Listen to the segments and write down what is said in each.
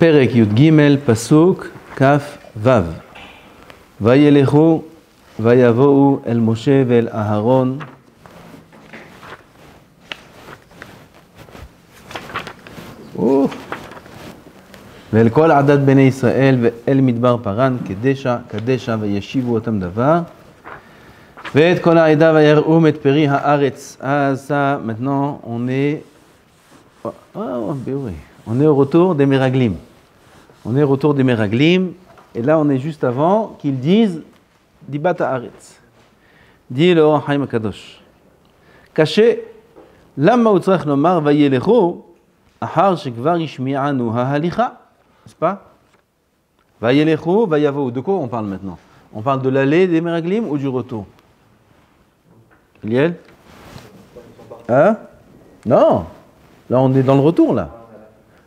Perek Yud Gimel, Pasuk, Kaf, Vav. Vayelechu, vayavou el Moshe vel Aharon. ואל כל עדת בני ישראל ואל מדבר פרן קדשה וישיבו אותם דבר ואת כל העדה ויראום את פרי הארץ. אז ça maintenant on est au retour des Meraglim. On est au retour des Meraglim et là on est juste avant qu'ils disent Dibat haaretz. dit le Or HaChaim HaKadosh. caché lama הוא צריך לומר וילכו אחר שכבר השמיענו ההליכה. N'est-ce pas? Vayelechu, vayavou. De quoi on parle maintenant? On parle de l'aller des Meraglim ou du retour? Liel? Hein? Non. Là, on est dans le retour, là.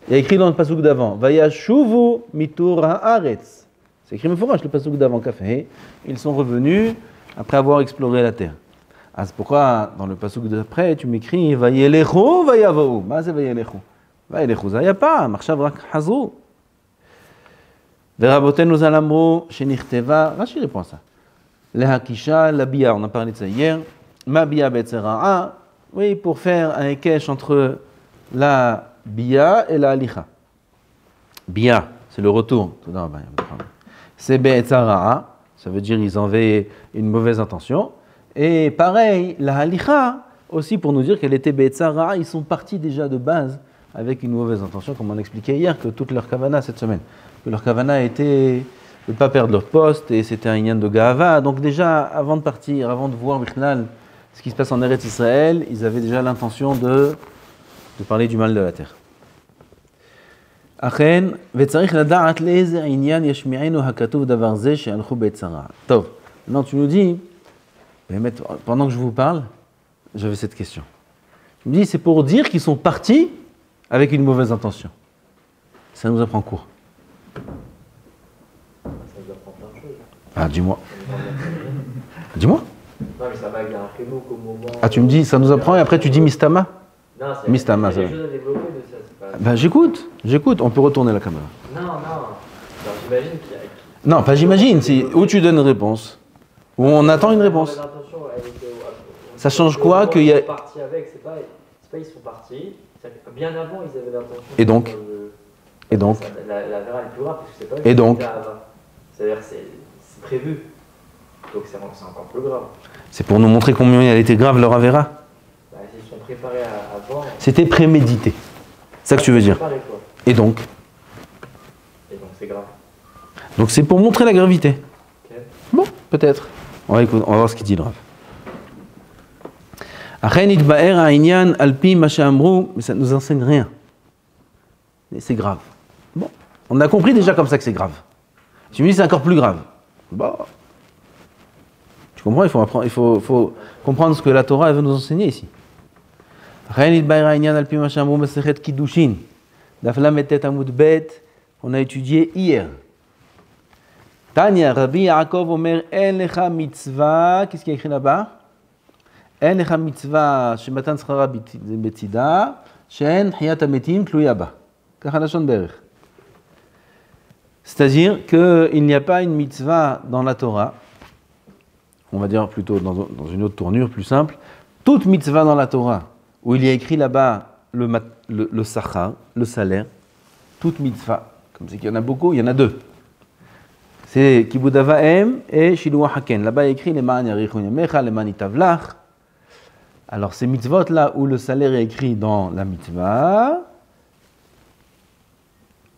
Il y a écrit dans le pasuk d'avant. Vayashuvu mitur haaretz. C'est écrit Mefourash, le pasuk d'avant qu'a fait. Ils sont revenus après avoir exploré la terre. Ah, c'est pourquoi, dans le pasuk d'après, tu m'écris Vayelechu, vayavou. Ma c'est Vayelechu? Vayelechu, ça y a pas. Marchav rak hazru. ורבותינו ז"ל אמרו שנכתבה, רש"י répond à ça. להקישה לביאה, on a parlé de ça hier. מה ביאה בעצם רעה? Oui, pour faire un cache entre la biya et la halicha. Biya, c'est le retour. C'est be'etza ra'a, ça veut dire ils avaient une mauvaise intention. Et pareil, la halicha, aussi pour nous dire qu'elle était be'etza ra'a, ils sont partis déjà de base avec une mauvaise intention, comme on expliquait hier, que toute leur kavana cette semaine. Que leur kavana était de ne pas perdre leur poste, et c'était un inyan de Gahava. Donc déjà, avant de partir, avant de voir Bichnal, ce qui se passe en Eretz Israël, ils avaient déjà l'intention de parler du mal de la terre. אכן, וצריך לדעת לאיזה עניין ישמיענו הכתוב דבר זה שהלכו בעצה רעה. טוב, maintenant tu nous dis, באמת, pendant que je vous parle, j'avais cette question. Tu me dis, c'est pour dire qu'ils sont partis avec une mauvaise intention. Ça nous apprend quoi? Ça nous apprend plein de choses. Ah, dis-moi. Dis-moi. Non, mais ça va bien après nous qu'au moment. Ah, tu me dis, ça nous apprend et après tu dis Mistama? Non, c'est Mistama, il y a ça. des choses à développer de ça. C'est pas... Ben j'écoute, on peut retourner la caméra. Non. Alors j'imagine qu'il y a. Non, pas j'imagine, c'est où tu donnes une réponse, où on attend une réponse. Ça change quoi qu'il y a. Ils sont partis avec, c'est pas ils sont partis. Bien avant, ils avaient l'intention. Et donc La vera est plus grave parce que c'est pas. Et donc c'est-à-dire que c'est prévu. Donc c'est encore plus grave. C'est pour nous montrer combien elle était grave leur Avera. Bah, ils sont préparés à voir. C'était prémédité. C'est ça que tu veux dire. Et donc c'est grave. Donc c'est pour montrer la gravité. Okay. Bon, peut-être. On va voir ce qu'il dit le Rav. Achen itba'er ha'inyan alpi ma she'amru, mais ça ne nous enseigne rien. Mais c'est grave. Bon, on a compris déjà comme ça que c'est grave. Tu me dis c'est encore plus grave. Bon. Tu comprends, il faut comprendre ce que la Torah veut nous enseigner ici. Achen itba'er ha'inyan alpi ma she'amru mesechet kiddushin. Daf lamed tet amud bet, on a étudié hier. Tanya, Rabbi Yaakov Omer, En lecha mitzvah, qu'est-ce qu'il y a écrit là-bas? En lecha mitzvah, shematan schara betzida, she'en hiyat hametim tluya ba. Kacha lashon berech. C'est-à-dire qu'il n'y a pas une mitzvah dans la Torah, on va dire plutôt dans une autre tournure plus simple, toute mitzvah dans la Torah, où il y a écrit là-bas le sachar, le salaire, toute mitzvah, comme c'est qu'il y en a beaucoup, il y en a deux. C'est Kibud Avaim et Shiluah Haken. Là-bas, il y a écrit les Man Yarichun Yamecha, les Man Itavlach. Alors, ces mitzvot là où le salaire est écrit dans la mitzvah,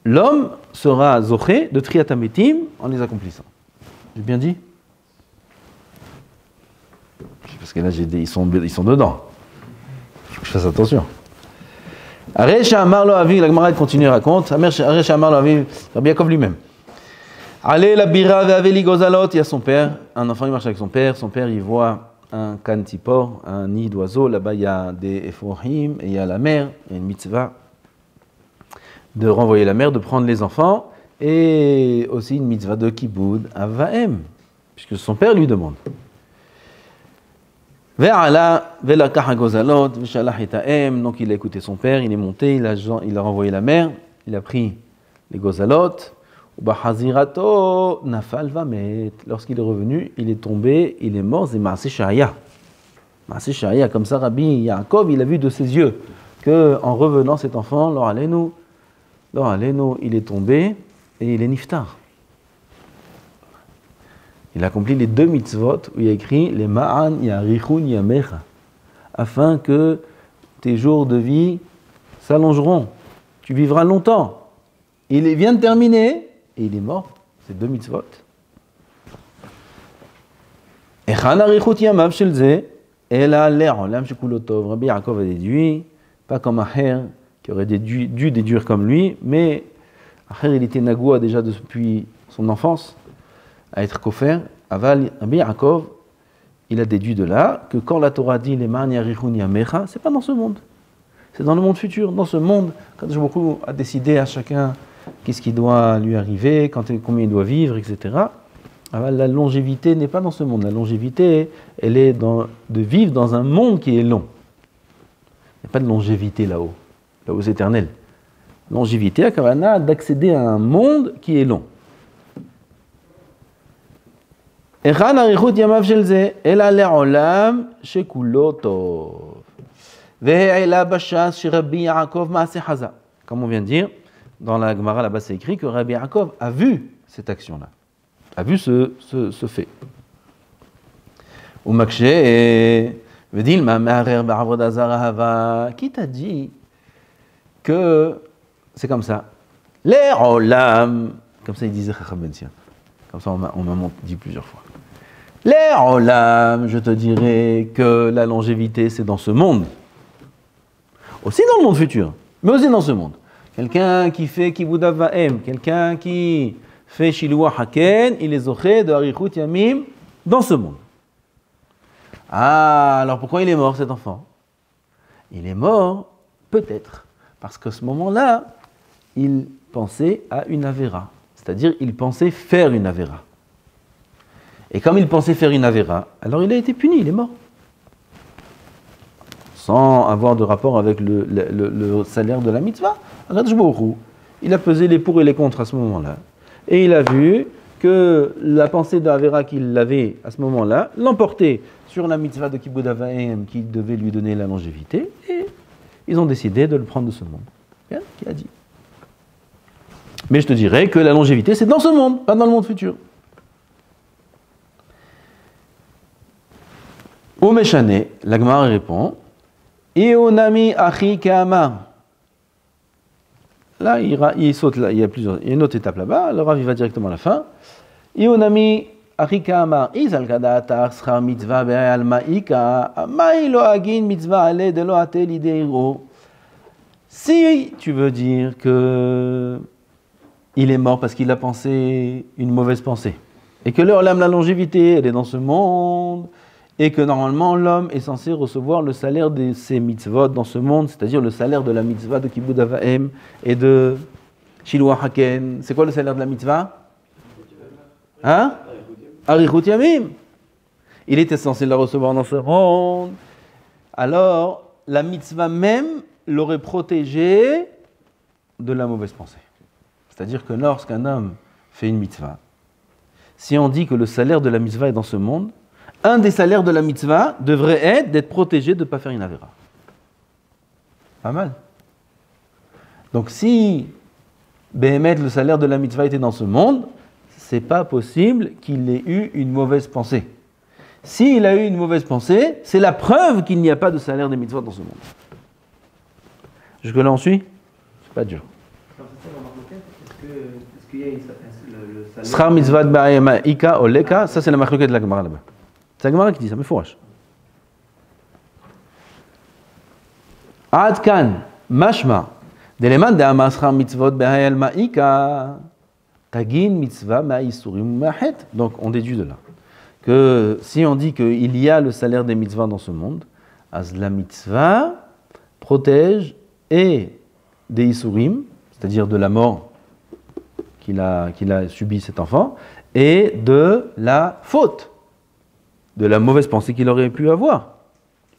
l'homme sera zoché de Triyat HaMetim en les accomplissant. J'ai bien dit? Parce que là, ils sont dedans. Il faut que je fasse attention. Aresha Amar Lo Aviv, la Gemara continue, raconte. Aresha Amar Lo Aviv, Rabbi Yaakov lui-même. Allez, la bira ve'aveli gozalot, il y a son père, un enfant il marche avec son père il voit un kantipor, un nid d'oiseau, là-bas il y a des ephorhim, et il y a la mer, il y a une mitzvah de renvoyer la mer, de prendre les enfants, et aussi une mitzvah de kibud avaem, puisque son père lui demande. Ve'ala ve'lakach hagozalot, ve'shalach et ha'em, donc il a écouté son père, il est monté, il a renvoyé la mer, il a pris les gozalot, ou bahazirato, nafal vamet. Lorsqu'il est revenu, il est tombé, il est mort, c'est Maaseh Shaya. Maaseh Shaya, comme ça, Rabbi Yaakov, il a vu de ses yeux que en revenant cet enfant, Lor Aleinu, il est tombé et il est niftar. Il accomplit les 2 mitzvot où il y a écrit les ma'an yarichun yamecha, afin que tes jours de vie s'allongeront. Tu vivras longtemps. Il vient de terminer et il est mort. C'est 2 mitzvot. Echan arichut yamav shel ze, ela le'olam shekulo tov. Rabbi Yaakov a déduit, pas comme Acher qui aurait dû déduire comme lui, mais Acher il était nagoua déjà depuis son enfance à être kofer. Aval Rabbi Yaakov, il a déduit de là que quand la Torah dit les man yarichun yamecha, c'est pas dans ce monde. C'est dans le monde futur. Dans ce monde, quand Kadosh a décidé à chacun qu'est-ce qui doit lui arriver, combien il doit vivre, etc. Alors, la longévité n'est pas dans ce monde. La longévité, elle est de vivre dans un monde qui est long. Il n'y a pas de longévité là-haut. Là-haut, c'est éternel. Longévité, à Kavana, d'accéder à un monde qui est long. Echan arichut yamav shel ze, ela le'olam shekulo tov. Ve'ela bashas shi Rabbi Yaakov ma'aseh haza. Comme on vient de dire, dans la Gemara là-bas c'est écrit que Rabbi Yaakov a vu cette action-là, a vu ce fait. Umakshe vedilma me'arer ba'avodah zara hava. Qui t'a dit que c'est comme ça? Le'olam, comme ça il disait Chacham Ben Sion. Comme ça on m'a dit plusieurs fois. Le'olam, je te dirais que la longévité c'est dans ce monde. Aussi dans le monde futur, mais aussi dans ce monde. Quelqu'un qui fait Kibud Av Va'em, quelqu'un qui fait Shiluah Haken, il est zoché de Arichut Yamim dans ce monde. Ah, alors pourquoi il est mort cet enfant? Il est mort, peut-être, parce qu'à ce moment-là, il pensait à une Avera. C'est-à-dire, il pensait faire une Avera. Et comme il pensait faire une Avera, alors il a été puni, il est mort. Sans avoir de rapport avec le salaire de la mitzvah. Il a pesé les pour et les contre à ce moment-là. Et il a vu que la pensée d'Avera qu'il avait à ce moment-là l'emportait sur la mitzvah de Kibud Av Va'em qui devait lui donner la longévité. Et ils ont décidé de le prendre de ce monde. Bien, qui a dit. Mais je te dirais que la longévité, c'est dans ce monde, pas dans le monde futur. Au Meshane, la Gemara répond Eonami achi ke'amar. Là, il saute, là, il y a une autre étape là-bas, le Rav il va directement à la fin. Eonami achi ke'amar, izal kada'atar schar mitzvah be'al ma'ika, ma'i lo agin mitzvah ale de lo atel ideiro. Si tu veux dire que il est mort parce qu'il a pensé une mauvaise pensée, et que l'Olam, la longévité, elle est dans ce monde, et que normalement l'homme est censé recevoir le salaire de ses mitzvot dans ce monde, c'est-à-dire le salaire de la mitzvah de Kibud Av Va'em et de Shiluah Haken. C'est quoi le salaire de la mitzvah? Hein? Arichut Yamim. Il était censé la recevoir dans ce monde. Alors, la mitzvah même l'aurait protégé de la mauvaise pensée. C'est-à-dire que lorsqu'un homme fait une mitzvah, si on dit que le salaire de la mitzvah est dans ce monde, un des salaires de la mitzvah devrait être d'être protégé de ne pas faire une avéra. Pas mal. Donc si Béhémet, le salaire de la mitzvah était dans ce monde, c'est pas possible qu'il ait eu une mauvaise pensée. S'il a eu une mauvaise pensée, c'est la preuve qu'il n'y a pas de salaire des mitzvahs dans ce monde. Jusque-là on suit? C'est pas dur. Est-ce qu'il y a le salaire Schar mitzvah ba'ayama ika oleka, ça c'est la marloquette de la Gemara là-bas. C'est la Gemara qui dit ça, mais fourrage. Ad kan mashma deleman de'amar schar mitzvot ba'ayama ika tagin mitzvah ma'isurim ma'het. Donc on déduit de là que si on dit qu'il y a le salaire des mitzvahs dans ce monde, az la mitzvah protège et des isurim, c'est-à-dire de la mort qu'il a subi cet enfant, et de la faute, de la mauvaise pensée qu'il aurait pu avoir.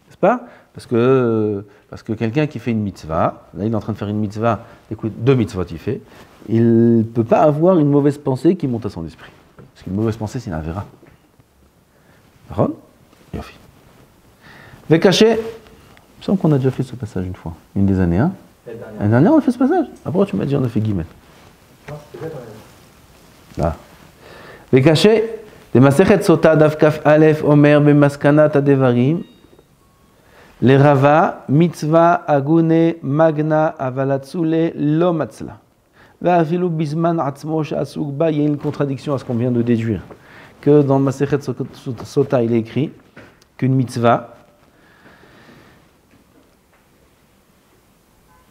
N'est-ce pas? Parce que quelqu'un qui fait une mitzvah, là il est en train de faire une mitzvah, écoute, 2 mitzvot il fait, il ne peut pas avoir une mauvaise pensée qui monte à son esprit. Parce qu'une mauvaise pensée, c'est une avéra. D'accord ? Yofi. Vekaché, il me semble qu'on a déjà fait ce passage une fois, une des années, hein ? L'année dernière, on a fait ce passage. Après, tu m'as dit, on a fait Guimel. Non, c'était déjà dans la Là. Vekaché, de Masechet Sota Daf Kaf Aleph Omer Bemaskanat Adevarim, les Rava, Mitzvah, Agune, Magna, Avalatsule, Lo Matzla. Va'afilu Bisman Atzmo Sha'asuk Ba, il y a une contradiction à ce qu'on vient de déduire. Que dans Masechet Sota, il est écrit qu'une mitzvah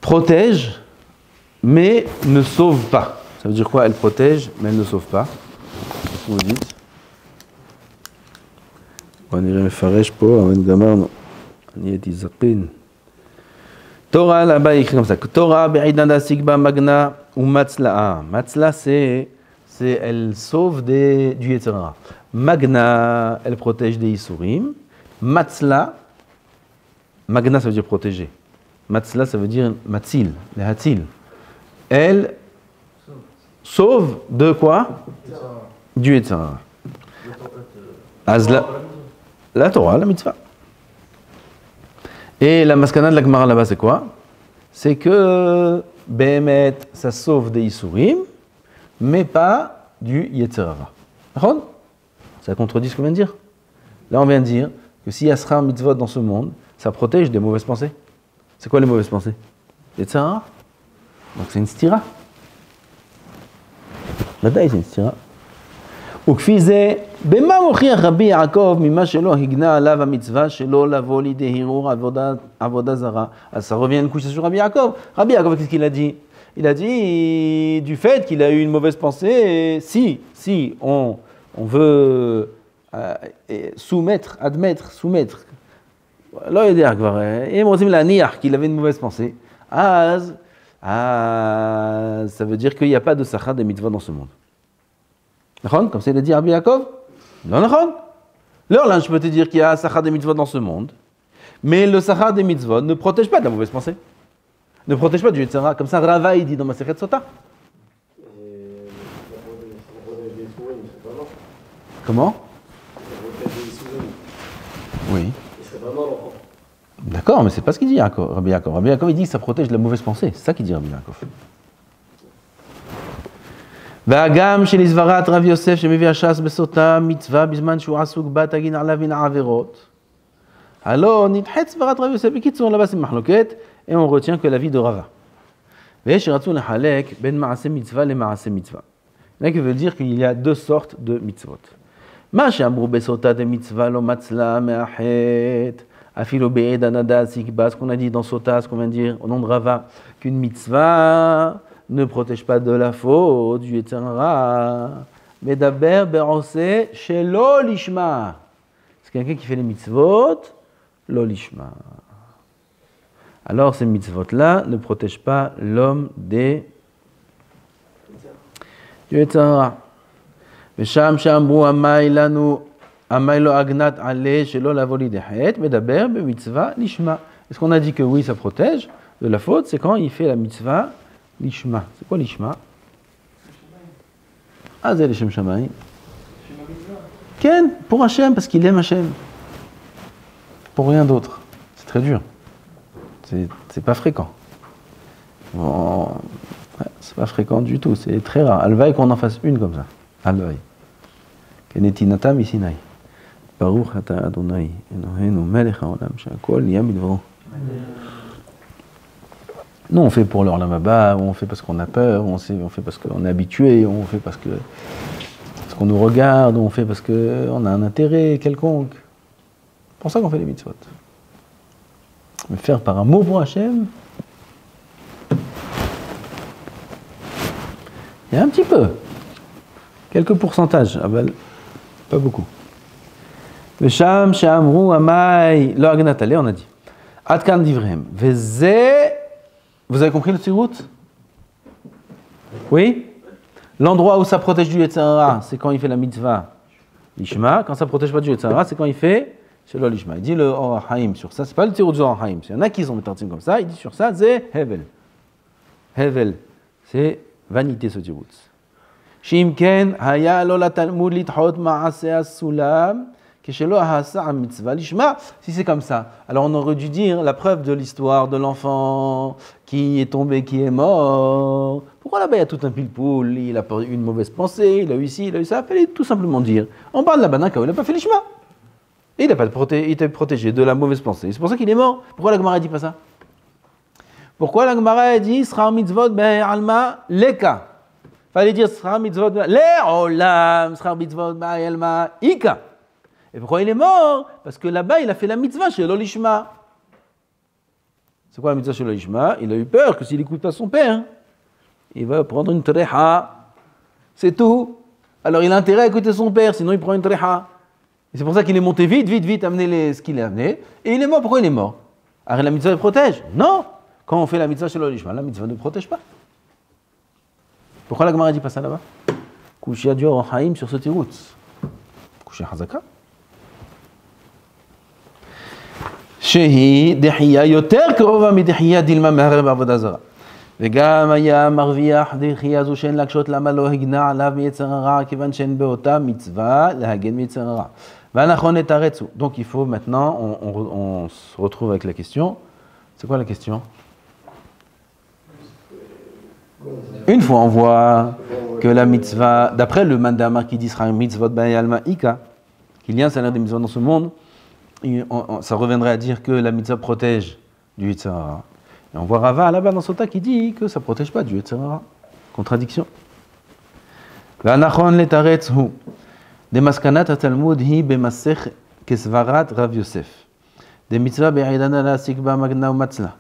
protège, mais ne sauve pas. Ça veut dire quoi? Elle protège, mais elle ne sauve pas. Qu'est-ce que vous dites? On est jamais farèche pour un gamin, non. On y est izaqin. Torah là-bas, il écrit comme ça. Torah be'idana sigba magna ou matzla. Matzla, c'est elle sauve du Yetzer Hara. Magna, elle protège des Isurim. Matzla, Magna, ça veut dire protéger. Matzla, ça veut dire matzil, les hatzil. Elle sauve de quoi? Du Yetzer Hara. Azla, la Torah, la mitzvah. Et la maskana de la Gemara là-bas, c'est quoi? C'est que Behemet, ça sauve des Isurim, mais pas du Yetzer Hara. D'accord? Ça contredit ce qu'on vient de dire. Là, on vient de dire que s'il y a Sra mitzvot dans ce monde, ça protège des mauvaises pensées. C'est quoi les mauvaises pensées? Yetzer Hara. Donc c'est une stira. La taille, c'est une stira. וכפי זה, במה מוכיח רבי יעקב ממה שלא הגנה עליו המצווה שלא לבוא לידי הרהור עבודה זרה? Ça revient une couche sur Rabbi Yaakov. Rabbi Yaakov, qu'est-ce qu'il a dit? Il a dit du fait qu'il a eu une mauvaise pensée, si on veut soumettre, לא יודע כבר, אם רוצים להניח qu'il avait une mauvaise pensée, אז ça veut dire qu'il n'y a pas de sachar des mitzvot dans ce monde. Comme c'est le dit Rabbi Yaakov? Non, non. Alors là, je peux te dire qu'il y a un sachar des mitzvot dans ce monde, mais le sachar des mitzvot ne protège pas de la mauvaise pensée, ne protège pas du Yetzer Hara. Comme ça, Rava, il dit dans Masechet Sota. Comment? Oui. D'accord, mais c'est pas ce qu'il dit Rabbi Yaakov. Rabbi Yaakov, il dit que ça protège de la mauvaise pensée. C'est ça qu'il dit Rabbi Yaakov. והגם שלסברת רב יוסף שמביא הש"ס בסוטה מצווה בזמן שהוא עסוק בה תגין עליו מן העבירות. הלא נדחית סברת רב יוסף. בקיצור, là-bas c'est מחלוקת, et on retient que l'avis de Rava. ויש שרצו לחלק בין מעשה מצווה למעשה מצווה. Il y en a qui veulent dire qu'il y a 2 sortes de mitzvot. מה שאמרו בסוטה דמצווה לא מצלה מהחטא, אפילו בעד הנדה סיקבה, ce qu'on a dit dans Sota, ce qu'on vient de dire au nom de Rava, qu'une mitzvah ne protège pas de la faute du Yetzer Hara. Mais d'abord, berosé chez l'olishma. C'est quelqu'un qui fait les mitzvot, l'olishma. Alors ces mitzvot-là ne protègent pas l'homme du Yetzer Hara. ושם שאמרו amay lo agnat ale shelo lavoli dehet, mais d'abord, mitzvah lishma. Est-ce qu'on a dit que oui, ça protège de la faute? C'est quand il fait la mitzvah l'ishma. C'est quoi l'ishma? Ah, c'est l'Ishem Shamaï. Ken, pour Hachem, parce qu'il aime Hachem. Pour rien d'autre. C'est très dur. C'est pas fréquent. Bon, ouais, c'est pas fréquent du tout. C'est très rare. Alvaï qu'on en fasse une comme ça. Alvaï. Kenetinata misinai. Baruch ata Adonai. Elohenu melech haolam she'akol niyah bidvaro. Nous, on fait pour leur lamaba, on fait parce qu'on a peur, on fait parce qu'on est habitué, on fait parce qu'on nous regarde, on fait parce qu'on a un intérêt quelconque. C'est pour ça qu'on fait les mitzvot. Mais faire par un mot pour Hachem, il y a un petit peu, quelques pourcentages, pas beaucoup. Vesham she'amru amay lo agnat ale, on a dit. Ad kan divrem. Veze. Vous avez compris le tsirout? Oui? L'endroit où ça protège du Yetzer Hara, c'est quand il fait la mitzvah l'ishma. Quand ça protège pas du Yetzer Hara, c'est quand il fait Shelo Lishma. Il dit le Or HaHaim sur ça, c'est pas le tirut du Or HaHaim. Il y en a qui sont métartim comme ça, il dit sur ça, c'est Hevel. Hevel, c'est vanité ce tirut. Shimken, Haya lo la Talmud lithot ma'aseh as-sulam. Si c'est comme ça, alors on aurait dû dire la preuve de l'histoire de l'enfant qui est tombé, qui est mort. Pourquoi là-bas il y a tout un pile-poule, il a eu une mauvaise pensée, il a eu ici, il a eu ça. Il fallait tout simplement dire. On parle là-bas d'un cas où il n'a pas fait l'ishma. Et il était protégé de la mauvaise pensée. C'est pour ça qu'il est mort. Pourquoi la Gemara ne dit pas ça? Pourquoi la Gemara a dit Sra mitzvot be'alma leka? Fallait dire Sra mitzvot le'olam, Sra mitzvot be'alma ika. Et pourquoi il est mort? Parce que là-bas, il a fait la mitzvah chez l'olishma. C'est quoi la mitzvah chez l'olishma? Il a eu peur que s'il n'écoute pas son père, il va prendre une treha. C'est tout. Alors il a intérêt à écouter son père, sinon il prend une treha. Et c'est pour ça qu'il est monté vite, amener ce qu'il a amené. Et il est mort. Pourquoi il est mort? Alors la mitzvah le protège? Non. Quand on fait la mitzvah chez l'olishma, la mitzvah ne protège pas. Pourquoi la Gemara dit pas ça là-bas? Kushia du Or HaHaim sur ce tirut. Kushia Hazaka. שהיא דחייה יותר קרובה מדחייה דילמה מהרב בעבודה זרה. וגם היה מרוויח דחייה זו שאין להקשות למה לא הגנה עליו מיצר הרע, כיוון שאין באותה מצווה להגן מיצר הרע. והנכון לתרץ הוא. Donc il faut maintenant, on se retrouve avec la question. C'est quoi la question? Une fois on voit que la mitzvah, d'après le mandamar qui dit sera mitzvot b'alma ika, qu'il y a un salaire de mitzvah dans ce monde, ça reviendrait à dire que la mitzvah protège du Yetzer Hara. Et on voit Rava là-bas dans Sota qui dit que ça ne protège pas du Yetzer Hara. Contradiction. V'anachon letaretz hu. Demaskanat ha-Talmud hi b'masech kesvarat Rav Yosef. De mitzvah be'idana la'asik ba magna u'matzla.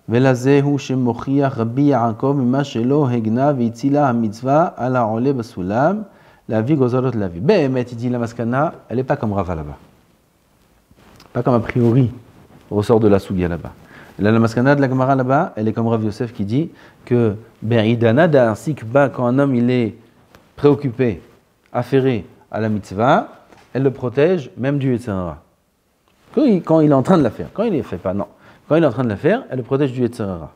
ולזה הוא שמוכיח רבי יעקב ממה שלא הגנה והצילה המצווה על העולה בסולם להביא גוזלות להביא. באמת, il dit la maskana, elle n'est pas comme Rava là-bas. Pas comme a priori ressort de la Sougia là-bas. La maskana de la Gemara là-bas, elle est comme Rav Yosef qui dit que Be'idana da'asikba, quand un homme il est préoccupé, affairé à la mitzvah, elle le protège même du Yetzer Hara. Quand il est en train de la faire, quand il ne fait pas, non. Quand il est en train de la faire, elle le protège du Yetzer Hara.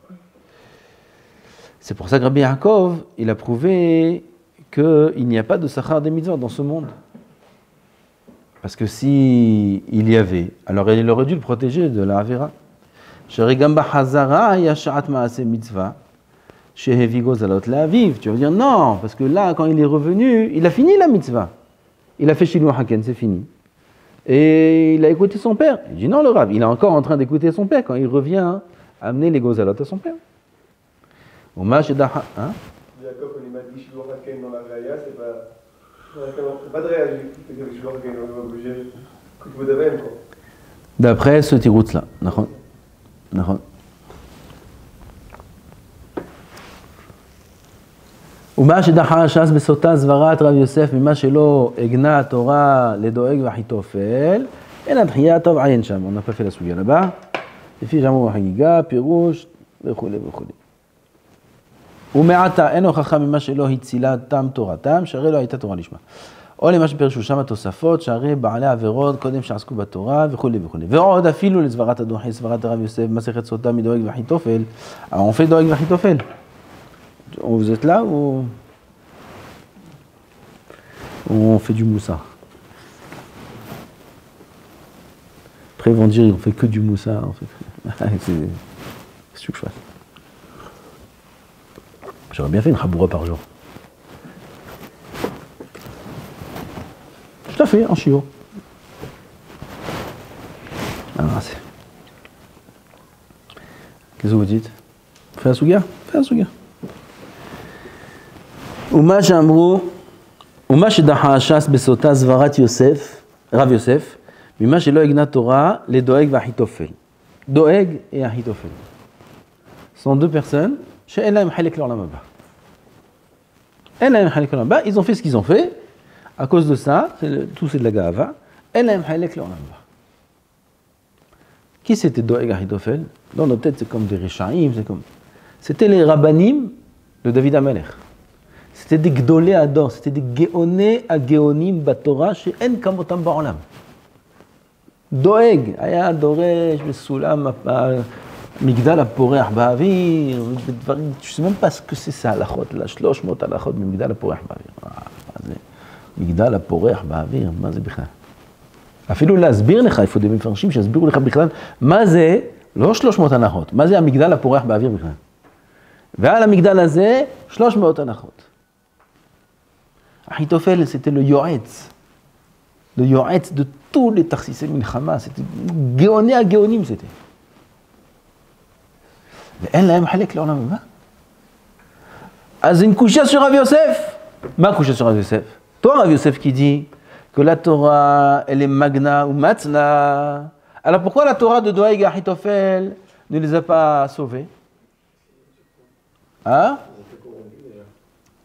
C'est pour ça que Rabbi Yaakov, il a prouvé qu'il n'y a pas de sachar des mitzvot dans ce monde. Parce que si il y avait, alors il aurait dû le protéger de la Avera. Tu vas dire non, parce que là, quand il est revenu, il a fini la mitzvah. Il a fait Shilu Haken, c'est fini. Et il a écouté son père. Il dit non, le Rav, il est encore en train d'écouter son père quand il revient amener les gozalot à son père. Au match d'Aha. Jacob, quand il m'a dit Shilu Haken dans la Raya, c'est pas de réagir. C'est Shilu Haken, on est obligé. Coup de même, quoi. D'après ce tirout-là. נכון. ומה שדחה ש"ס בסוטה סברת רב יוסף ממה שלא הגנה התורה לדואג ואחיתופל, אין הדחייה טוב עיין שם, on n'a pas fait la סוגיה là-bas, לפי ג'מור וחגיגה, פירוש וכו' וכו'. ומעתה אין הוכחה ממה שלא הצילה תם תורתם, שהרי לא הייתה תורה לשמה. או למה שפרשו שם התוספות, שהרי בעלי עבירות קודם שעסקו בתורה וכו' וכו'. ועוד אפילו לסברת הדוחי, סברת הרב יוסף, מסכת סוטה מדואג ואחיתופל, on fait דואג ואחיתופל. Vous êtes là ou on fait du moussa? Après ils vont dire on fait que du moussa. En fait. Qu'est-ce que je fasse? J'aurais bien fait une chaboura par jour. Tout à fait, en chiot. Alors, c'est... Qu'est-ce que vous dites? Fais un souga? Fais un souga. ומה שאמרו, ומה שדחה ש"ס בסוטה סברת יוסף, רב יוסף, ממה שלא הגנה תורה לדואג ואחיתופל. דואג et אחיתופל. sont deux personnes שאין להם חלק לעולם הבא. אין להם חלק לעולם הבא, ils ont fait ce qu'ils ont fait, à cause de ça, tout c'est de la ga'ava, אין להם חלק לעולם הבא. Qui c'était דואג אחיתופל? Dans nos têtes c'est comme des réchaïm, c'est comme... C'était les rabbanim de David HaMelech. C'était des gdolé ador, c'était des géoné à géonim batora chez en kamotam ba'olam. דואג, היה דורש בסולם מגדל הפורח באוויר, ודברים, je sais même pas ce que c'est ça, הלכות, 300 הלכות במגדל הפורח באוויר. מה זה? מגדל הפורח באוויר, מה זה בכלל? אפילו להסביר לך, איפה די מפרשים שיסבירו לך בכלל, מה זה, לא 300 הלכות, מה זה המגדל הפורח באוויר בכלל? ועל המגדל הזה, 300 הלכות. אחיתופל, c'était le יועץ de tous les תרסיסי מלחמה, c'était גאוני הגאונים, c'était. ואין להם חלק לעולם הבא. אז une coucha sur Rav Yosef. Ma coucha sur Rav Yosef. Toi, Rav Yosef, qui dit que la Torah, elle est magna ou matzna. Alors pourquoi la Torah de Doeg et Ahitophel ne les a pas sauvés? Hein?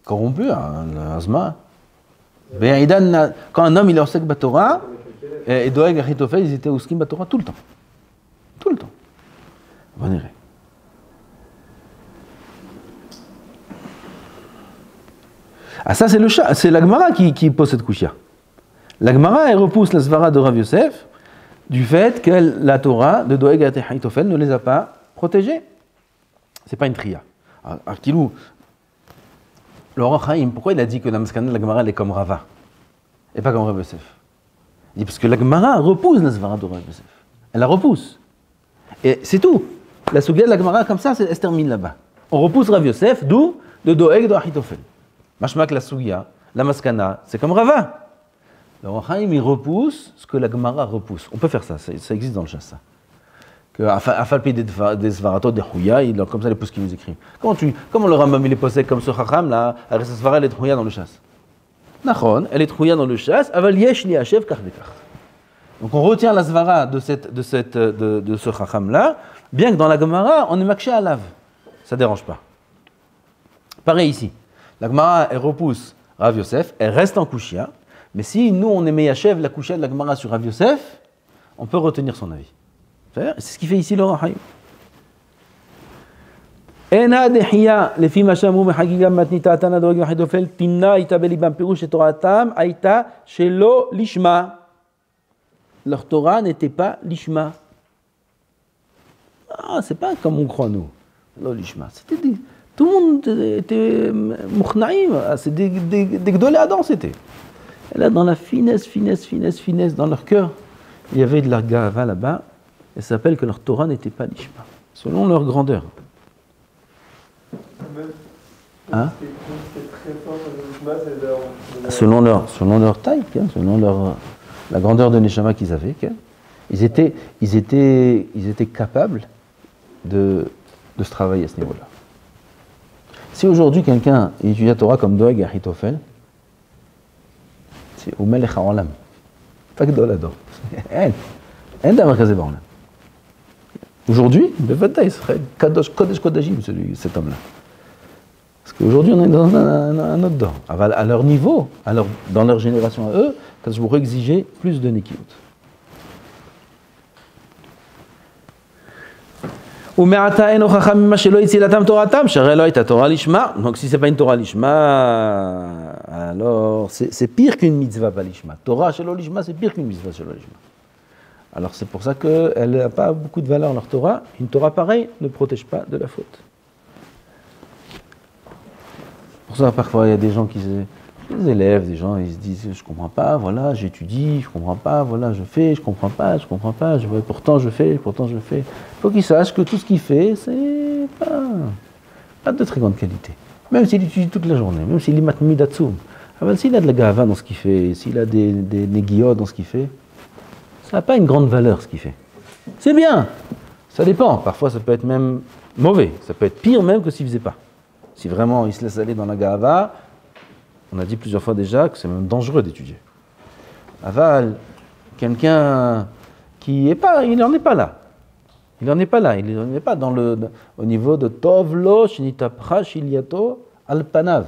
Corrompus, l'azma. Quand un homme il est au sec Torah, et Doeg et Ahitophel, ils étaient au skim Torah tout le temps. Tout le temps. On irait. Ah ça c'est la Gemara qui pose cette couchia. La Gemara elle repousse la svara de Rav Yosef du fait que la Torah de Doeg et Ahitophel ne les a pas protégés. C'est pas une tria. Alors Kilou, le Roi Chaim, pourquoi il a dit que la Maskana de la Gemara elle est comme Rava et pas comme Rav Yosef? Il dit parce que la Gemara repousse la svara de Rav Yosef. Elle la repousse. Et c'est tout. La souga de la Gemara comme ça, elle se termine là-bas. On repousse Rav Yosef, d'où de Doeg et Ahitophel. Mashmak la Sougia, la Maskana, c'est comme Rava. Le Roi Chaim, il repousse ce que la Gemara repousse. On peut faire ça, ça existe dans le chasse. Afalpi des Svaratot, des Houya, comme ça les postes qui nous écrivent. Comment le Rambam il est posé comme ce Chacham là, avec sa Svara elle est Houya dans le chasse. Nachon, elle est Houya dans le chasse, aval yesh li hachev kach vekach. Donc on retient la Svara de ce Chacham là, bien que dans la Gemara, on est makché à lave. Ça ne dérange pas. Pareil ici. La Gemara, elle repousse Rav Yosef, elle reste en Kushia, mais si nous, on est meyachev la Kushia de la Gemara sur Rav Yosef, on peut retenir son avis. C'est ce qu'il fait ici le Rahaïm. Ena dehiya, lefi mashamu mehagiga matnita atana doeg vahidofel, tinna ita belibam pirush et toratam, aita shelo lishma. Leur Torah n'était pas lishma. Ah, c'est pas comme on croit nous, lo lishma. C'était dit. Tout le monde était mouchnaïm, c'est des gdolé Adam, c'était. Et là, dans la finesse dans leur cœur, il y avait de la gava là-bas, et ça s'appelle que leur Torah n'était pas l'ishma, selon leur grandeur. Hein? Selon leur taille, selon la grandeur de neshama qu'ils avaient, ils étaient capables de se travailler à ce niveau-là. Si aujourd'hui quelqu'un étudie la Torah comme Doeg et Ahitophel, c'est au Melech HaOlam. Pas que Dolador. En d'avoir casé Baolam. Aujourd'hui, il serait Kodesh Kodashim, cet homme-là. Parce qu'aujourd'hui, on est dans un autre dor. À leur niveau, dans leur génération à eux, quand je vous exiger plus de Nekiyot. Donc si c'est pas une Torah lishma, alors c'est pire qu'une mitzvah pas lishma. Torah shelo lishma, c'est pire qu'une mitzvah shelo lishma. Alors c'est pour ça qu'elle n'a pas beaucoup de valeur leur Torah. Une Torah pareille ne protège pas de la faute. Pour ça parfois il y a des gens des élèves, des gens, ils se disent je comprends pas, voilà, j'étudie, je comprends pas, voilà, je fais, je comprends pas, pourtant je fais. Il faut qu'il sache que tout ce qu'il fait, c'est pas de très grande qualité. Même s'il étudie toute la journée, même s'il est matmid atsoum. S'il a de la gava dans ce qu'il fait, s'il a des négiot dans ce qu'il fait, ça n'a pas une grande valeur ce qu'il fait. C'est bien, ça dépend, parfois ça peut être même mauvais, ça peut être pire même que s'il ne faisait pas. Si vraiment il se laisse aller dans la gava, on a dit plusieurs fois déjà que c'est même dangereux d'étudier. Aval, quelqu'un qui est pas, il n'en est pas là. Il n'en est pas au niveau de Tov lo shinitapcha shiliato alpanav.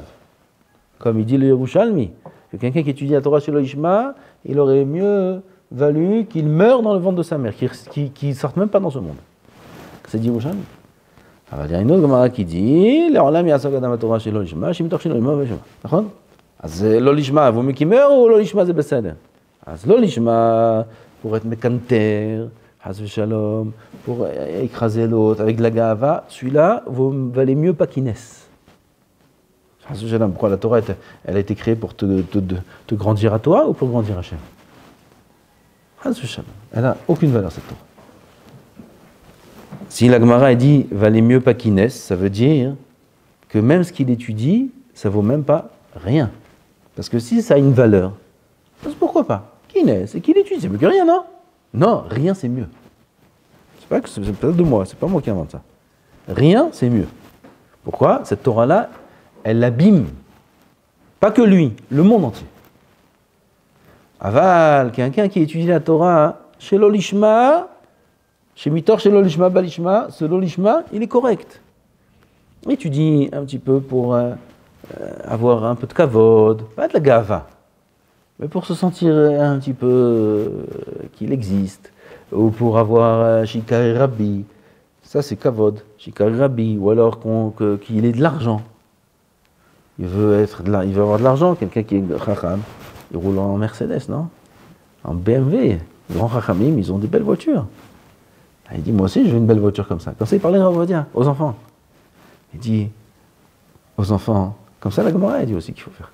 Comme il dit le Yerushalmi, que quelqu'un qui étudie la Torah shelo ishma, il aurait mieux valu qu'il meure dans le ventre de sa mère, qu'il sorte même pas dans ce monde. C'est dit Yerushalmi. Il y a une autre Gemara qui dit, l'olam yasok adam haTorah shelo ishma, shimtoch shelo imo veshma. D'accord? אז לא לשמה, והוא מקימר או לא לשמה זה בסדר? אז לא לשמה, pour être mekanter, shalom, pour écraser l'autre avec de la gahava, celui-là valait mieux pas qu'il naisse. Pourquoi la Torah, elle a été créée pour te grandir à toi ou pour grandir à Hachem? Elle n'a aucune valeur, cette Torah. Si la Gemara dit valait mieux pas qu'il naisse, ça veut dire que même ce qu'il étudie, ça vaut même pas rien. Parce que si ça a une valeur, pourquoi pas? Qu'il naisse et qu'il étudie, c'est mieux que rien, non? Non, rien c'est mieux. C'est pas de moi, c'est pas moi qui invente ça. Rien c'est mieux. Pourquoi? Cette Torah-là, elle abîme, pas que lui, le monde entier. Aval, quelqu'un qui étudie la Torah, chez l'olishma, chez Mitor, chez l'olishma, balishma, ce l'olishma, il est correct. Il étudie un petit peu pour avoir un peu de kavod, pas de la gava, mais pour se sentir un petit peu qu'il existe, ou pour avoir shikari rabbi, ça c'est kavod, shikari rabbi, ou alors qu'il ait de l'argent. Il veut avoir de l'argent, quelqu'un qui est chacham, il roule en Mercedes, non? En BMW. Les grands chachamim, ils ont des belles voitures. Il dit, moi aussi, je veux une belle voiture comme ça. Comme ça, il parlait aux enfants. Il dit, aux enfants, comme ça, la Gemara, elle dit aussi qu'il faut faire.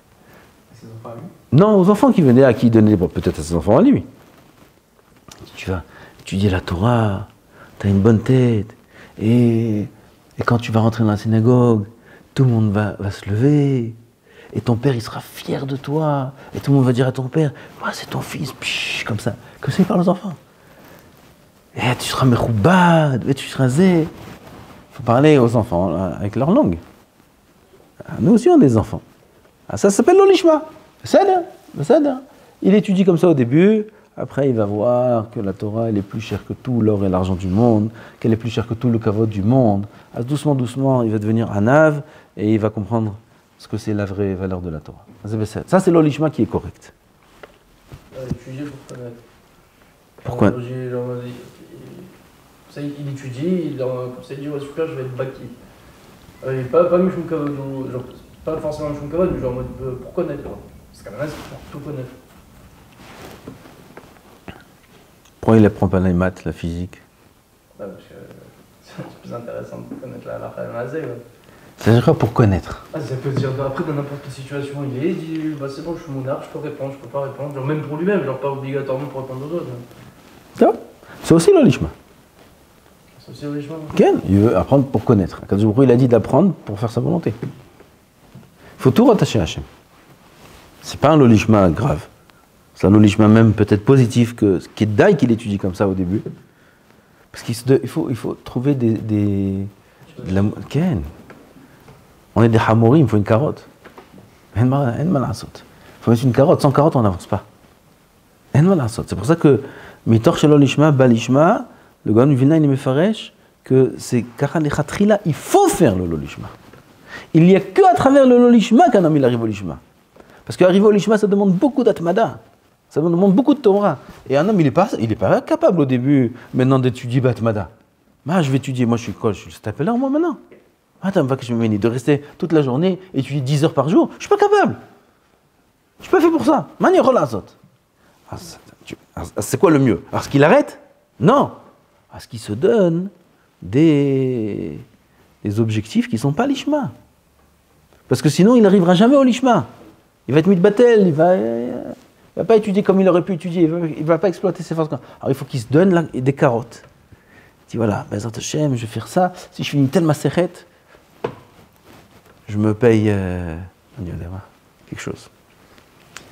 À ses enfants à lui? Non, aux enfants qui venaient, à qui donner, peut-être à ses enfants à lui. Tu vas étudier la Torah, tu as une bonne tête, et quand tu vas rentrer dans la synagogue, tout le monde va se lever, et ton père, il sera fier de toi, et tout le monde va dire à ton père, ouais, c'est ton fils, psh, comme ça il parle aux enfants. Et tu seras mechoubad, et tu seras zé. Il faut parler aux enfants là, avec leur langue. Nous aussi, on a des enfants. Ça s'appelle l'olishma. C'est ça. Il étudie comme ça au début, après il va voir que la Torah, elle est plus chère que tout l'or et l'argent du monde, qu'elle est plus chère que tout le kavod du monde. Doucement, il va devenir anav, et il va comprendre ce que c'est la vraie valeur de la Torah. Ça, c'est l'olishma qui est correct. Étudier pour connaître. Pourquoi? Il étudie, comme ça il dit ouais, super, je vais être baki. Pas Mishum Kavod, genre pas forcément Mishum Kavod, mais genre en mode pour connaître. Parce qu'à la base, c'est pour tout connaître. Pourquoi il apprend pas les maths, la physique? Parce que c'est plus intéressant de connaître la Khamazé. C'est quoi pour connaître? Ça peut dire après dans n'importe quelle situation il dit bah c'est bon, je suis monarque, je peux répondre, je peux pas répondre, genre même pour lui-même, genre pas obligatoirement pour répondre aux autres. C'est aussi l'olishma. C'est aussi l'olishma. Ken, il veut apprendre pour connaître. Quand il a dit d'apprendre pour faire sa volonté. Il faut tout rattacher à Hachem. C'est pas un lolishma grave. C'est un lolishma même peut-être positif que ce qui est d'ail qu'il étudie comme ça au début. Parce qu'il faut trouver Ken. On est des hamorim, il faut une carotte. Il faut mettre une carotte. Sans carotte, on n'avance pas. C'est pour ça que Mitor Shelo Lishma, Balishma, le Gaon du Vilna, il est mefaresh que c'est Kachanechatrila, il faut faire le Lolishma. Il n'y a que à travers le Lolishma qu'un homme il arrive au Lishma. Parce qu'arriver au Lishma, ça demande beaucoup d'atmada. Ça demande beaucoup de Torah. Et un homme, il n'est pas capable au début, maintenant, d'étudier Batmada. Je vais étudier, moi je suis quoi? Je suis stapelaire, moi maintenant. Attends, je vais de rester toute la journée, étudier 10 heures par jour. Je ne suis pas capable. Je ne suis pas fait pour ça. C'est quoi le mieux? Alors, ce qu'il arrête? Non. À ce qu'il se donne des objectifs qui ne sont pas l'ishma. Parce que sinon, il n'arrivera jamais au lishma. Il va être mitbatel, il va pas étudier comme il aurait pu étudier, il va pas exploiter ses forces. Alors, il faut qu'il se donne des carottes. Il dit voilà, Bezrat Hashem, je vais faire ça. Si je finis telle maseret, je me paye quelque chose.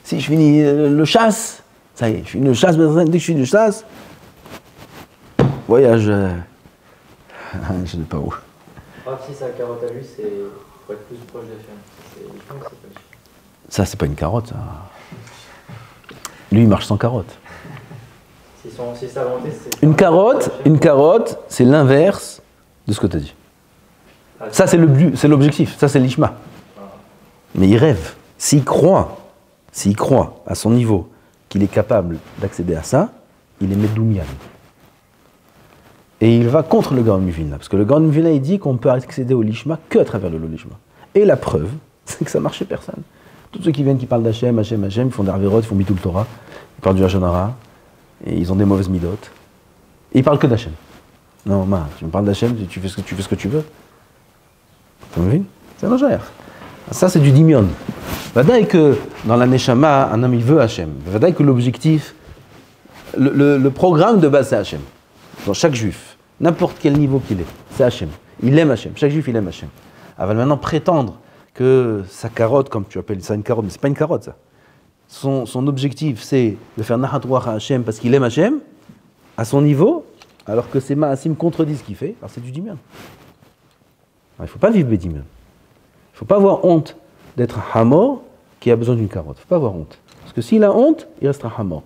Si je finis le chasse, ça y est, je finis le chasse, dès que je finis le chasse, voyage, je ne sais pas où. Si sa carotte à lui, c'est pour être plus proche d'Hachem. Ça, c'est pas une carotte, ça. Lui, il marche sans carotte. Si sa volonté, c'est... Une carotte, c'est l'inverse de ce que tu as dit. Ça, c'est l'objectif, ça, c'est l'ishma. Mais il rêve. S'il croit à son niveau qu'il est capable d'accéder à ça, il est Medoumian. Et il va contre le Gaon Vilna. Parce que le Gaon Vilna, il dit qu'on peut accéder au lishma qu'à travers le lishma. Et la preuve, c'est que ça marche chez personne. Tous ceux qui viennent, qui parlent d'Hachem, ils font des Arverot, ils font Bitul Torah, ils parlent du Hashon Hara. Et ils ont des mauvaises midotes. Et ils parlent que d'Hachem. Non, tu me parles d'Hachem, tu fais ce que tu veux. Tu me c'est un enjeu. Ça, c'est du dimion. Vadaï que dans la Neshama, un homme, il veut Hachem. Vadaï que l'objectif, le programme de base, c'est Hachem. Dans chaque juif, n'importe quel niveau qu'il est, c'est Hachem. Il aime Hachem. Chaque juif, il aime Hachem. Alors maintenant, prétendre que sa carotte, comme tu appelles ça une carotte, mais c'est pas une carotte, ça. Son objectif, c'est de faire Nahatouach à Hachem parce qu'il aime Hachem, à son niveau, alors que ses Ma'asim contredisent ce qu'il fait, alors c'est du dimion. Il ne faut pas vivre Bédimion. Il ne faut pas avoir honte d'être un hamor qui a besoin d'une carotte. Il ne faut pas avoir honte. Parce que s'il a honte, il restera hamor.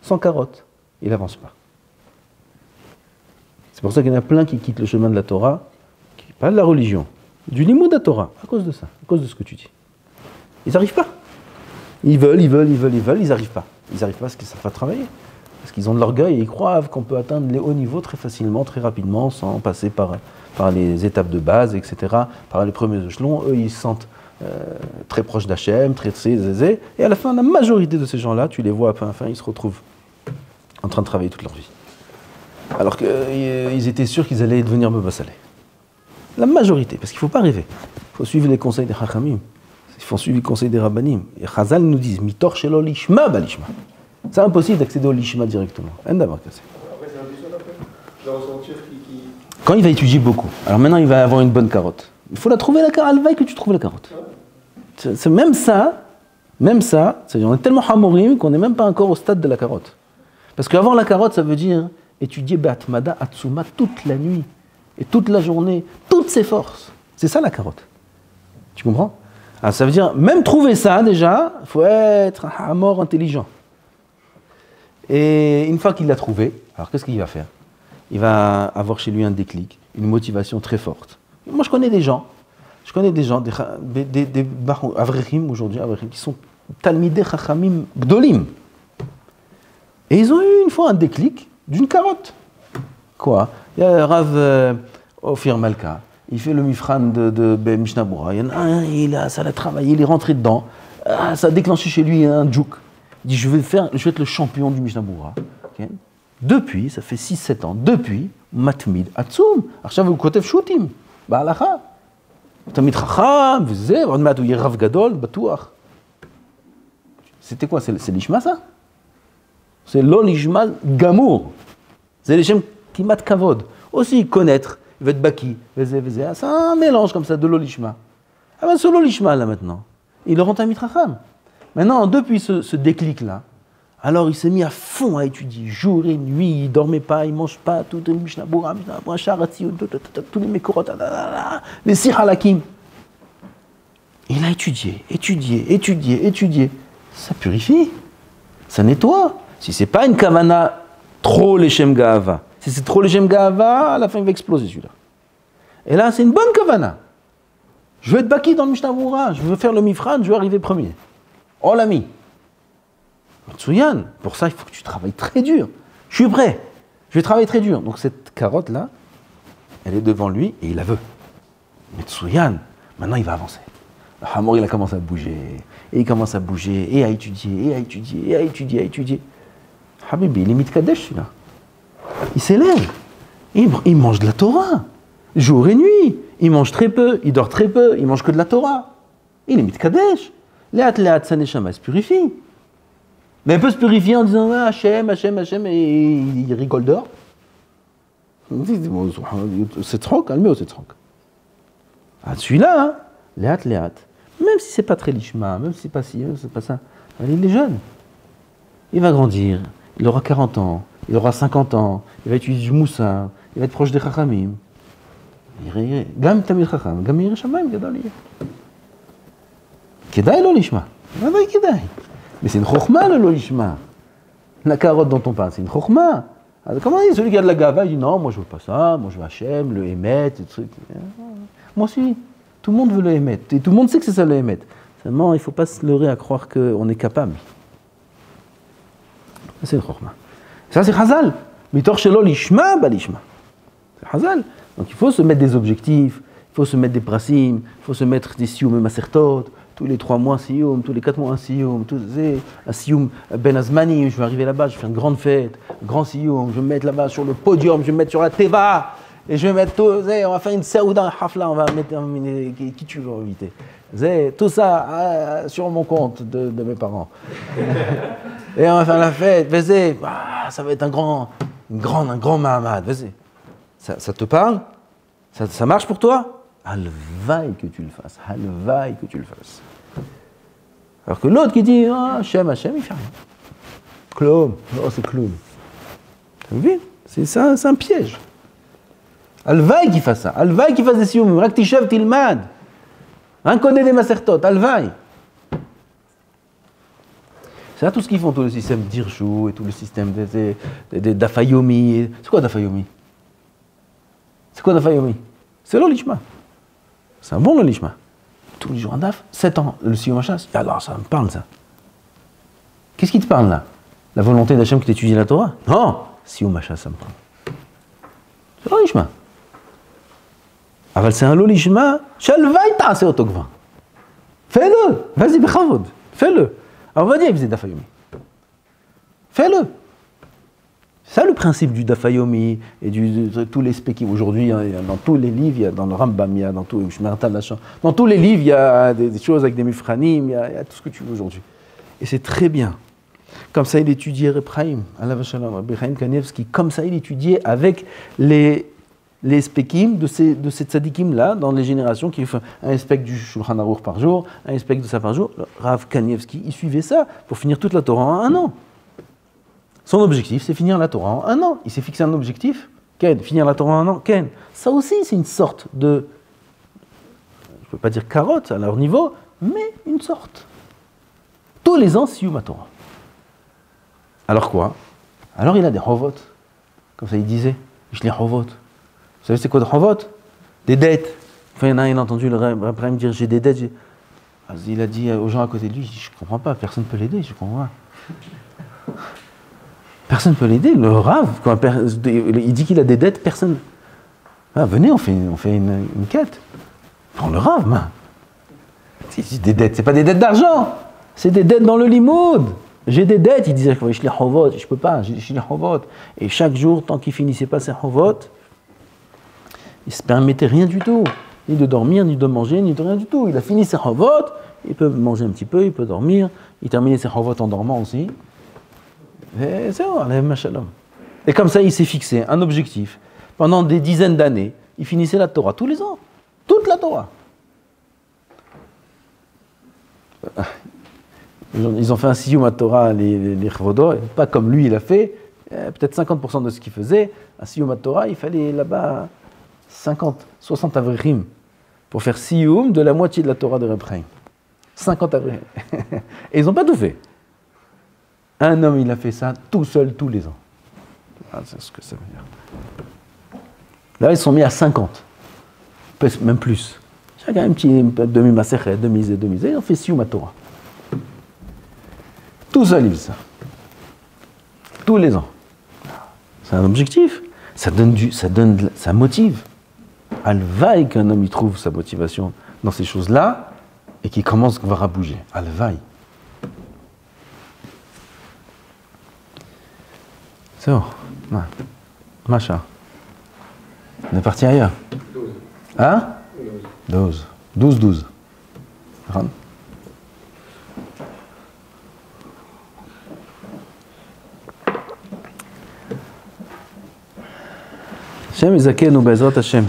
Sans carotte, il n'avance pas. C'est pour ça qu'il y en a plein qui quittent le chemin de la Torah, pas de la religion, du limud de la Torah, à cause de ça, à cause de ce que tu dis. Ils n'arrivent pas. Ils veulent, ils n'arrivent pas. Ils n'arrivent pas parce qu'ils ne savent pas travailler. Parce qu'ils ont de l'orgueil et ils croient qu'on peut atteindre les hauts niveaux très facilement, très rapidement, sans passer par les étapes de base, etc., par les premiers échelons. Eux, ils se sentent très proches d'Hachem, très aisés. Et à la fin, la majorité de ces gens-là, tu les vois à la fin, ils se retrouvent en train de travailler toute leur vie. Alors qu'ils étaient sûrs qu'ils allaient devenir Baba Saleh. La majorité, parce qu'il ne faut pas rêver. Il faut suivre les conseils des Chachamim. Il faut suivre les conseils des Rabbanim. Et Chazal nous disent, Mitor shelo lishma balishma. C'est impossible d'accéder au lishma directement. Après, c'est un peu ça, après. Je dois ressentir qui... Quand il va étudier beaucoup, alors maintenant il va avoir une bonne carotte. Il faut la trouver la carotte, elle vaille que tu trouves la carotte. C'est même ça, c'est-à-dire on est tellement hamorim qu'on n'est même pas encore au stade de la carotte. Parce qu'avoir la carotte, ça veut dire étudier Be'atmada Atsuma toute la nuit, et toute la journée, toutes ses forces. C'est ça la carotte. Tu comprends? Alors ça veut dire, même trouver ça déjà, il faut être un hamor intelligent. Et une fois qu'il l'a trouvé, alors qu'est-ce qu'il va faire? Il va avoir chez lui un déclic, une motivation très forte. Moi je connais des gens, des Avrechim aujourd'hui, qui sont Talmidei Chachamim Gdolim. Et ils ont eu une fois un déclic d'une carotte. Quoi? Il y a Rav Ophir Malka, il fait le mifran de Mishnah Berurah. Il y en a un, ça l'a travaillé, il est rentré dedans. Ça a déclenché chez lui un djouk. Il dit, je vais être le champion du Mishnah Berurah. Okay. Depuis, ça fait 6-7 ans, Matmid Atsum, עכשיו הוא כותב שו"תים, בהלכה. תמיד חכם וזה, ועוד מעט הוא יהיה רב גדול, בטוח. C'était quoi? C'est l'ishma ça? C'est lo l'ishma gamour. C'est l'ishem kimat kavod. Aussi connaître, il va être baki, c'est un mélange comme ça de lo l'ishma. Ah ben ce lo l'ishma là maintenant, il le rend un mitracham. Maintenant, depuis ce déclic-là, alors il s'est mis à fond à étudier, jour et nuit, il ne dormait pas, il ne mange pas, tout le Mishnah Berurah, tous les Mekorot, les Sir Halakim. Il a étudié. Ça purifie, ça nettoie. Si ce n'est pas une kavana trop leshem ga'ava, si c'est trop leshem ga'ava, à la fin il va exploser celui-là. Et là, c'est une bonne kavana. Je veux être baki dans le Mishnah Berurah, je veux faire le mifran, je veux arriver premier. Oh l'ami, Matsuyan, pour ça il faut que tu travailles très dur. Je suis prêt, je vais travailler très dur. Donc cette carotte-là, elle est devant lui et il la veut. Matsuyan, maintenant il va avancer. Le hamor il a commencé à bouger, et il commence à bouger, et à étudier. Habibi, il est mitkadesh celui-là. Il s'élève, il mange de la Torah, jour et nuit. Il mange très peu, il dort très peu, il mange que de la Torah. Il est mitkadesh. Léat, sa neshama se purifie. Mais elle peut se purifier en disant Hachem, et il rigole dehors. C'est trop, calmez-vous, c'est trop. Ah, celui-là, Léat, même si c'est pas très lishma, même si c'est pas ci, même si c'est pas ça, il est jeune. Il va grandir, il aura 40 ans, il aura 50 ans, il va utiliser du moussar, il va être proche des chachamim. Gam tamid chacham, gam yireh shamayim gadol yeh. Kedaï lo lishma. Kedaï. Mais c'est une chokhma le lo lishma. La carotte dont on parle, c'est une chokhma. Alors, comment dit celui qui a de la gava, il dit non, moi je veux pas ça, moi je veux Hachem, le Hémet, et trucs. Moi aussi, tout le monde veut le Hémet. Et tout le monde sait que c'est ça le Hémet. Seulement, il ne faut pas se leurrer à croire qu'on est capable. Ça, c'est le chokhma. Ça, c'est Chazal. Mitor shelo lishma balishma. C'est Chazal. Donc il faut se mettre des objectifs, il faut se mettre des prasim, il faut se mettre des sioum et masertot. tous les 3 mois un sioum, tous les 4 mois un sioum, un sioum ben azmani, je vais arriver là-bas, je vais faire une grande fête, un grand sioum, je vais me mettre là-bas sur le podium, je vais me mettre sur la teva, et je vais mettre tout, on va faire une saouda, un hafla, on va mettre qui tu veux inviter. Tout ça sur mon compte de mes parents. Et on va faire la fête, ça va être un grand Mahamad, ça te parle? Ça marche pour toi? Halvaï que tu le fasses, halvaï que tu le fasses. Alors que l'autre qui dit, Hachem, il fait rien. Clown, c'est clown. T'as vu? C'est un piège. Halvaï qui fasse ça, halvaï qui fasse des sioum, raktishev tilmad. Un connaît des masertot, halvaï. C'est là tout ce qu'ils font, tout le système d'Irshu et tout le système d'Afayomi. C'est quoi d'Afayomi? C'est l'olishma. C'est un bon olishma. Tous les jours un daf, 7 ans, le sioum hachas. Alors ça me parle ça. Qu'est-ce qui te parle là? La volonté d'Hachem que tu étudies la Torah? Non, sioum hachas, ça me parle. C'est l'olishma. אבל c'est un lolishma, shalvaï ta'aseh otokva. Fais-le, vas-y, bechavod, fais-le. Alors on va dire, il faisait dafayomi. Fais-le. C'est ça le principe du dafayomi et de tous les spékim. Aujourd'hui, dans tous les livres, il y a, dans le Rambam, il y a dans tous les livres, il y a des choses avec des mufranim, il y a tout ce que tu veux aujourd'hui. Et c'est très bien. Comme ça, il étudiait Reb Chaim, alav shalom, Reb Chaim Kanievski, comme ça, il étudiait avec les spekim de ces tzadikim-là, dans les générations, qui font un spek du Shulchan Aruch par jour, un spek de ça par jour. Rav Kanievski, il suivait ça pour finir toute la Torah en 1 an. Son objectif, c'est finir la Torah en 1 an. Il s'est fixé un objectif, finir la Torah en 1 an. Ça aussi, c'est une sorte de, je ne peux pas dire carotte à leur niveau, mais une sorte. Tous les ans, Siyum Torah. Alors quoi? Alors il a des hovot. Comme ça, il disait, je les hovot. Vous savez c'est quoi de hovot? Des dettes. Enfin, il a entendu le Abraham dire j'ai des dettes. Il a dit aux gens à côté de lui, je ne comprends pas, personne ne peut l'aider, je comprends pas. Personne ne peut l'aider, le Rav, il dit qu'il a des dettes, personne. Venez, on fait une quête. Prends le Rav, man. C'est des dettes, c'est pas des dettes d'argent, c'est des dettes dans le limoud. J'ai des dettes, il disait, je les hovot, je peux pas, je les hovot. Et chaque jour, tant qu'il finissait pas ses hovot, il ne se permettait rien du tout, ni de dormir, ni de manger, ni de rien du tout. Il a fini ses hovot, il peut manger un petit peu, il peut dormir, il terminait ses hovot en dormant aussi. Et c'est bon, shalom. Et comme ça, il s'est fixé un objectif. Pendant des dizaines d'années, il finissait la Torah tous les ans, toute la Torah. Ils ont fait un siyum à Torah, les Chvodo, pas comme lui il a fait, peut-être 50% de ce qu'il faisait. Un siyum à Torah, il fallait là-bas 60 avrihim pour faire siyum de la moitié de la Torah de Reb Chaim. 50 avrihim. Et ils n'ont pas tout fait. Un homme, il a fait ça tout seul tous les ans. C'est ce que ça veut dire. Là, ils sont mis à 50, même plus. Chacun un petit demi-masechet, demi-zé, ils ont fait siyum à Torah. Tout seul, il fait ça. Tous les ans. C'est un objectif. Ça motive. Alvaï qu'un homme y trouve sa motivation dans ces choses-là et qui commence à bouger. Alvaï. C'est bon. Macha. On est parti ailleurs. 12. Hein? 12. 12. Ran. Hashem yizakenu be'ezrat Hashem.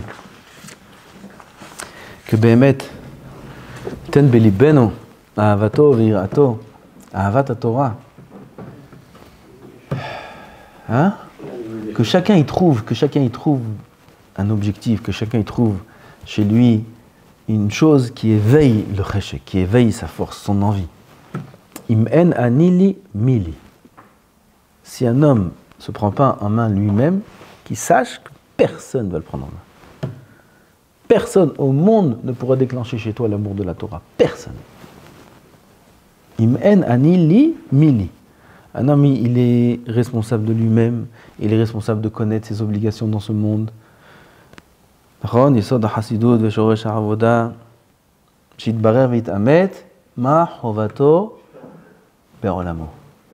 Que באמת תן בליבנו אהבתו ויראתו, אהבת התורה. Hein? Que chacun y trouve un objectif, que chacun y trouve chez lui une chose qui éveille le cheshek, qui éveille sa force, son envie. Im en anili mili. Si un homme ne se prend pas en main lui-même, qu'il sache que personne ne va le prendre en main. Personne au monde ne pourra déclencher chez toi l'amour de la Torah. Personne. Im en anili mili. Un homme, il est responsable de lui-même, il est responsable de connaître ses obligations dans ce monde. Ron, Yesod HaChassidut, Veshoresh HaAvoda, Shitbarer V'Itamet, מה חובתו בעולמו.